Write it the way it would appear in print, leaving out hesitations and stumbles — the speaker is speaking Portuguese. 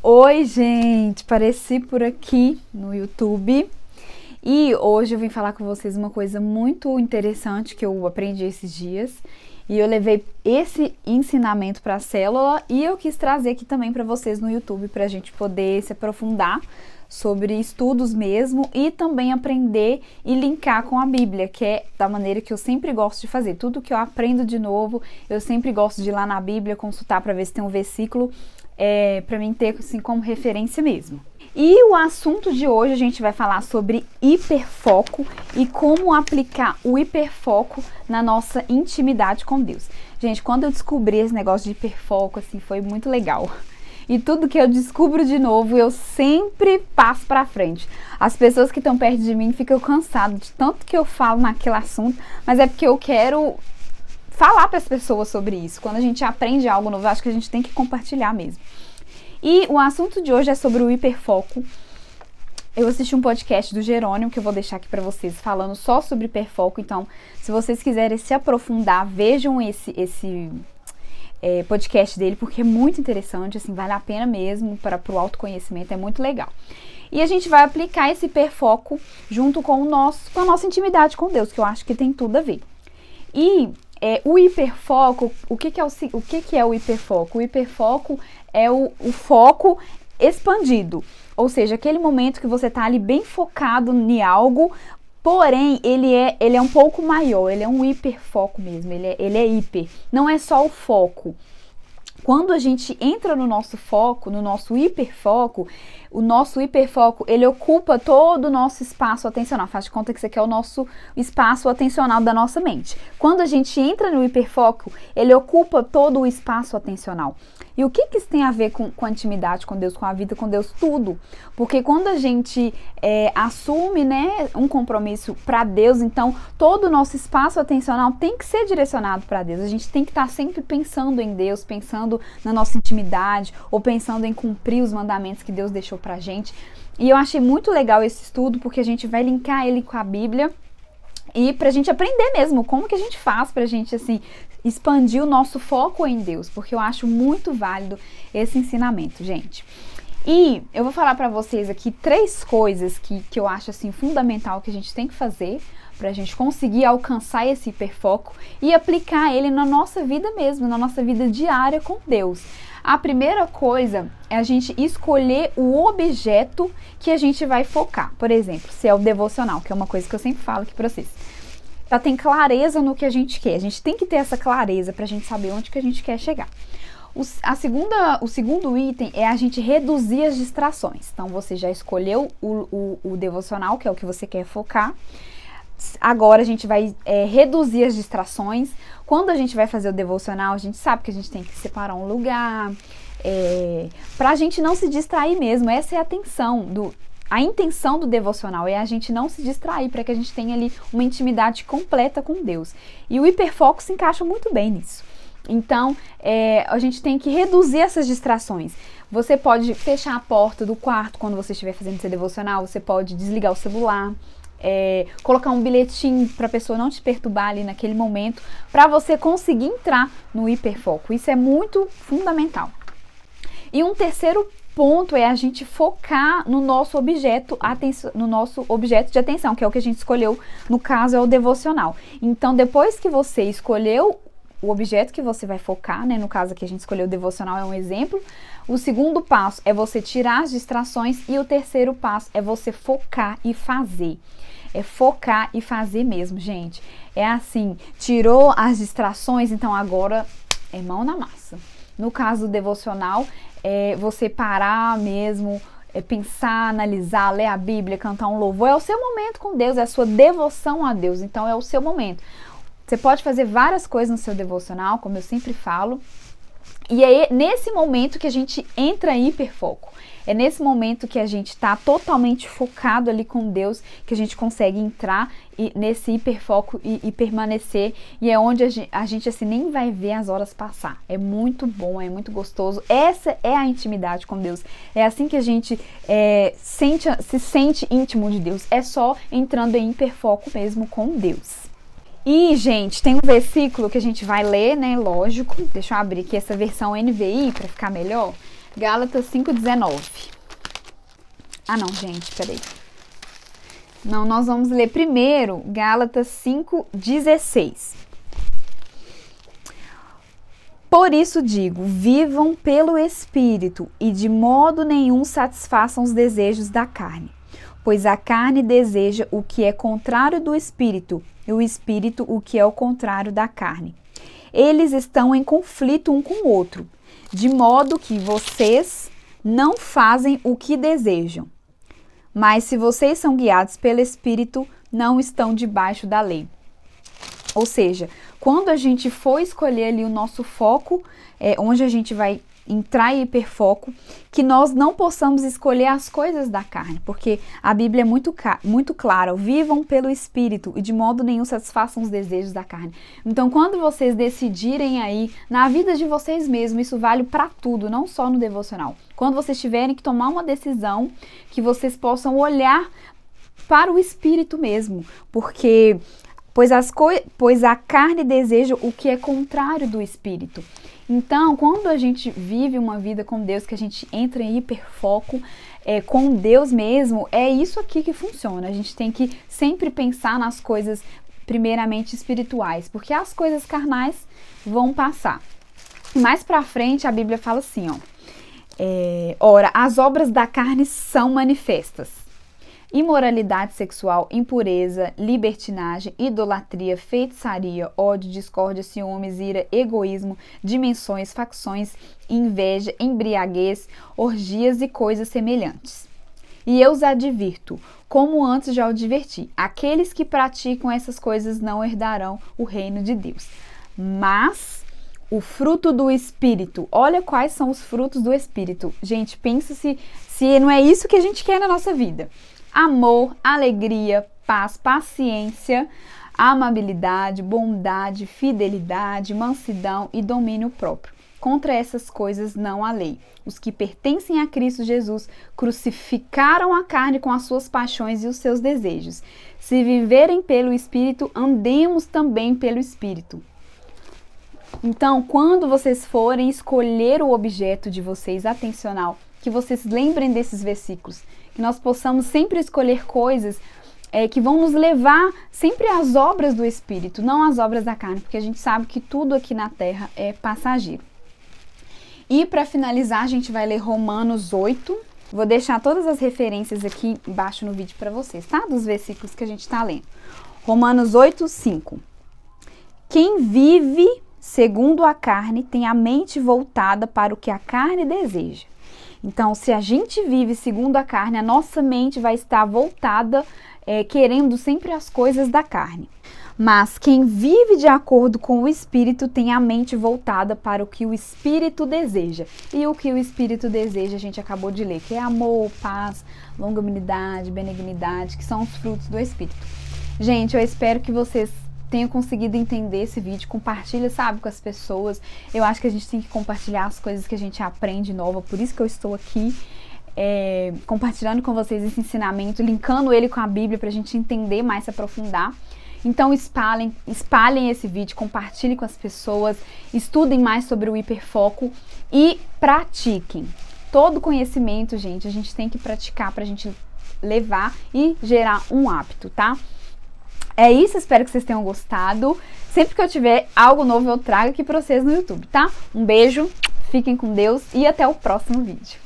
Oi, gente! Apareci por aqui no YouTube e hoje eu vim falar com vocês uma coisa muito interessante que eu aprendi esses dias e eu levei esse ensinamento para a célula e eu quis trazer aqui também para vocês no YouTube para a gente poder se aprofundar sobre estudos mesmo e também aprender e linkar com a Bíblia, que é da maneira que eu sempre gosto de fazer. Tudo que eu aprendo de novo, eu sempre gosto de ir lá na Bíblia, consultar para ver se tem um versículo para mim ter assim como referência mesmo. E o assunto de hoje a gente vai falar sobre hiperfoco e como aplicar o hiperfoco na nossa intimidade com Deus. Gente, quando eu descobri esse negócio de hiperfoco, assim, foi muito legal. E tudo que eu descubro de novo, eu sempre passo pra frente. As pessoas que estão perto de mim ficam cansadas de tanto que eu falo naquele assunto, mas é porque eu quero falar para as pessoas sobre isso. Quando a gente aprende algo novo, eu acho que a gente tem que compartilhar mesmo. E o assunto de hoje é sobre o hiperfoco. Eu assisti um podcast do Jerônimo, que eu vou deixar aqui para vocês, falando só sobre hiperfoco. Então, se vocês quiserem se aprofundar, vejam esse podcast dele, porque é muito interessante, assim, vale a pena mesmo para o autoconhecimento, é muito legal. E a gente vai aplicar esse hiperfoco junto com a nossa intimidade com Deus, que eu acho que tem tudo a ver. E o hiperfoco, o que é o hiperfoco? O hiperfoco é o foco expandido, ou seja, aquele momento que você está ali bem focado em algo, porém ele é um pouco maior, ele é um hiperfoco mesmo, ele é hiper, não é só o foco. Quando a gente entra no nosso foco, no nosso hiperfoco, o nosso hiperfoco, ele ocupa todo o nosso espaço atencional. Faz de conta que isso aqui é o nosso espaço atencional da nossa mente. Quando a gente entra no hiperfoco, ele ocupa todo o espaço atencional. E o que isso tem a ver com a intimidade com Deus, com a vida com Deus? Tudo. Porque quando a gente assume, né, um compromisso para Deus, então todo o nosso espaço atencional tem que ser direcionado para Deus. A gente tem que estar sempre pensando em Deus, pensando na nossa intimidade, ou pensando em cumprir os mandamentos que Deus deixou pra gente. E eu achei muito legal esse estudo, porque a gente vai linkar ele com a Bíblia e pra gente aprender mesmo como que a gente faz pra gente, assim, expandir o nosso foco em Deus, porque eu acho muito válido esse ensinamento, gente. E eu vou falar pra vocês aqui 3 coisas que eu acho, assim, fundamental que a gente tem que fazer pra gente conseguir alcançar esse hiperfoco e aplicar ele na nossa vida mesmo, na nossa vida diária com Deus. A primeira coisa é a gente escolher o objeto que a gente vai focar. Por exemplo, se é o devocional, que é uma coisa que eu sempre falo aqui pra vocês. Já tem clareza no que a gente quer. A gente tem que ter essa clareza pra gente saber onde que a gente quer chegar. O segundo item é a gente reduzir as distrações. Então, você já escolheu o devocional, que é o que você quer focar. Agora a gente vai reduzir as distrações. Quando a gente vai fazer o devocional, a gente sabe que a gente tem que separar um lugar pra gente não se distrair mesmo. Essa é a intenção do devocional, é a gente não se distrair, para que a gente tenha ali uma intimidade completa com Deus. E o hiperfoco se encaixa muito bem nisso. Então, a gente tem que reduzir essas distrações. Você pode fechar a porta do quarto quando você estiver fazendo seu devocional, você pode desligar o celular, colocar um bilhetinho para a pessoa não te perturbar ali naquele momento, para você conseguir entrar no hiperfoco. Isso é muito fundamental. E um terceiro ponto é a gente focar no nosso objeto de atenção, que é o que a gente escolheu, no caso é o devocional. Então, depois que você escolheu o objeto que você vai focar, né, no caso aqui a gente escolheu o devocional, é um exemplo. O segundo passo é você tirar as distrações e o terceiro passo é você focar e fazer. É focar e fazer mesmo, gente. É assim, tirou as distrações, então agora é mão na massa. No caso do devocional, você parar mesmo, pensar, analisar, ler a Bíblia, cantar um louvor. É o seu momento com Deus, é a sua devoção a Deus, então é o seu momento. Você pode fazer várias coisas no seu devocional, como eu sempre falo. E é nesse momento que a gente entra em hiperfoco. É nesse momento que a gente está totalmente focado ali com Deus, que a gente consegue entrar nesse hiperfoco e permanecer. E é onde a gente assim nem vai ver as horas passar. É muito bom, é muito gostoso. Essa é a intimidade com Deus. É assim que a gente se sente íntimo de Deus. É só entrando em hiperfoco mesmo com Deus. E, gente, tem um versículo que a gente vai ler, né? Lógico. Deixa eu abrir aqui essa versão NVI para ficar melhor. Gálatas 5:19. Ah, não, gente, peraí. Não, nós vamos ler primeiro Gálatas 5:16. Por isso digo, vivam pelo Espírito e de modo nenhum satisfaçam os desejos da carne. Pois a carne deseja o que é contrário do Espírito e o Espírito o que é o contrário da carne. Eles estão em conflito um com o outro, de modo que vocês não fazem o que desejam. Mas se vocês são guiados pelo Espírito, não estão debaixo da lei. Ou seja, quando a gente for escolher ali o nosso foco, onde a gente vai entrar em hiperfoco, que nós não possamos escolher as coisas da carne, porque a Bíblia é muito clara, vivam pelo Espírito e de modo nenhum satisfaçam os desejos da carne. Então, quando vocês decidirem aí, na vida de vocês mesmos, isso vale para tudo, não só no devocional. Quando vocês tiverem que tomar uma decisão, que vocês possam olhar para o Espírito mesmo, porque pois a carne deseja o que é contrário do Espírito. Então, quando a gente vive uma vida com Deus, que a gente entra em hiperfoco com Deus mesmo, é isso aqui que funciona. A gente tem que sempre pensar nas coisas primeiramente espirituais, porque as coisas carnais vão passar. Mais pra frente, a Bíblia fala assim, ora, as obras da carne são manifestas: imoralidade sexual, impureza, libertinagem, idolatria, feitiçaria, ódio, discórdia, ciúmes, ira, egoísmo, dimensões, facções, inveja, embriaguez, orgias e coisas semelhantes. E eu os advirto, como antes já o adverti, aqueles que praticam essas coisas não herdarão o reino de Deus. Mas o fruto do Espírito, olha quais são os frutos do Espírito. Gente, pensa se não é isso que a gente quer na nossa vida. Amor, alegria, paz, paciência, amabilidade, bondade, fidelidade, mansidão e domínio próprio. Contra essas coisas não há lei. Os que pertencem a Cristo Jesus crucificaram a carne com as suas paixões e os seus desejos. Se viverem pelo Espírito, andemos também pelo Espírito. Então, quando vocês forem escolher o objeto de vocês atencional, que vocês lembrem desses versículos, que nós possamos sempre escolher coisas que vão nos levar sempre às obras do Espírito, não às obras da carne, porque a gente sabe que tudo aqui na terra é passageiro. E para finalizar, a gente vai ler Romanos 8. Vou deixar todas as referências aqui embaixo no vídeo para vocês, tá? Dos versículos que a gente está lendo. Romanos 8, 5. Quem vive segundo a carne tem a mente voltada para o que a carne deseja. Então, se a gente vive segundo a carne, a nossa mente vai estar voltada, querendo sempre as coisas da carne. Mas quem vive de acordo com o Espírito tem a mente voltada para o que o Espírito deseja. E o que o Espírito deseja, a gente acabou de ler, que é amor, paz, longanimidade, benignidade, que são os frutos do Espírito. Gente, eu espero que vocês tenham conseguido entender esse vídeo. Compartilha, sabe, com as pessoas. Eu acho que a gente tem que compartilhar as coisas que a gente aprende nova, por isso que eu estou aqui compartilhando com vocês esse ensinamento, linkando ele com a Bíblia para a gente entender mais, se aprofundar. Então espalhem esse vídeo, compartilhem com as pessoas, estudem mais sobre o hiperfoco e pratiquem. Todo conhecimento, gente, a gente tem que praticar para a gente levar e gerar um hábito, tá? É isso, espero que vocês tenham gostado. Sempre que eu tiver algo novo, eu trago aqui para vocês no YouTube, tá? Um beijo, fiquem com Deus e até o próximo vídeo.